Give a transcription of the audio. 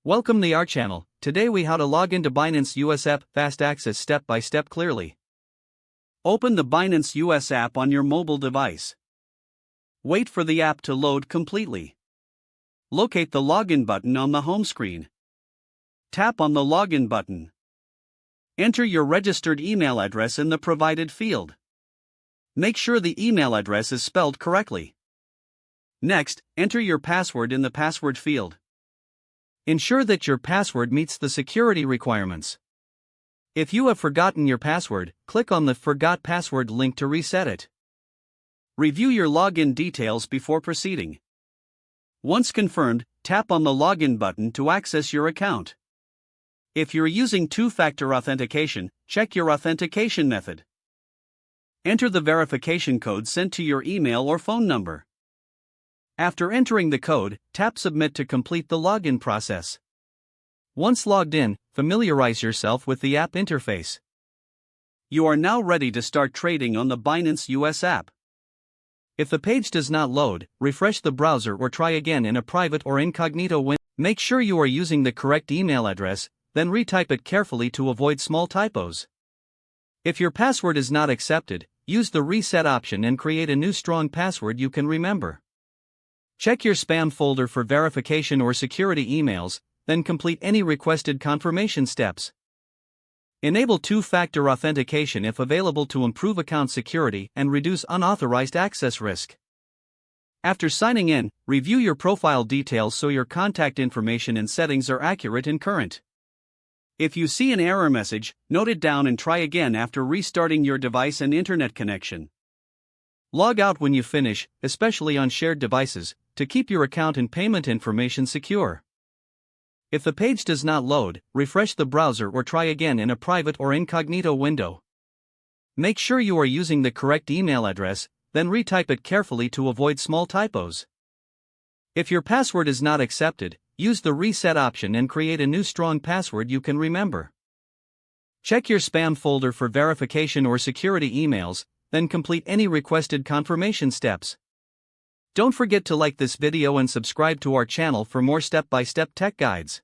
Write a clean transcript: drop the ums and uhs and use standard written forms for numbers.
Welcome to our channel. Today we how to log into Binance US app fast access step by step clearly. Open the Binance US app on your mobile device. Wait for the app to load completely. Locate the login button on the home screen. Tap on the login button. Enter your registered email address in the provided field. Make sure the email address is spelled correctly. Next, enter your password in the password field. Ensure that your password meets the security requirements. If you have forgotten your password, click on the Forgot Password link to reset it. Review your login details before proceeding. Once confirmed, tap on the login button to access your account. If you're using two-factor authentication, check your authentication method. Enter the verification code sent to your email or phone number. After entering the code, tap Submit to complete the login process. Once logged in, familiarize yourself with the app interface. You are now ready to start trading on the Binance US app. If the page does not load, refresh the browser or try again in a private or incognito window. Make sure you are using the correct email address, then retype it carefully to avoid small typos. If your password is not accepted, use the reset option and create a new strong password you can remember. Check your spam folder for verification or security emails, then complete any requested confirmation steps. Enable two-factor authentication if available to improve account security and reduce unauthorized access risk. After signing in, review your profile details so your contact information and settings are accurate and current. If you see an error message, note it down and try again after restarting your device and internet connection. Log out when you finish, especially on shared devices, to keep your account and payment information secure. If the page does not load, refresh the browser or try again in a private or incognito window. Make sure you are using the correct email address, then retype it carefully to avoid small typos. If your password is not accepted, use the reset option and create a new strong password you can remember. Check your spam folder for verification or security emails, then complete any requested confirmation steps. Don't forget to like this video and subscribe to our channel for more step-by-step tech guides.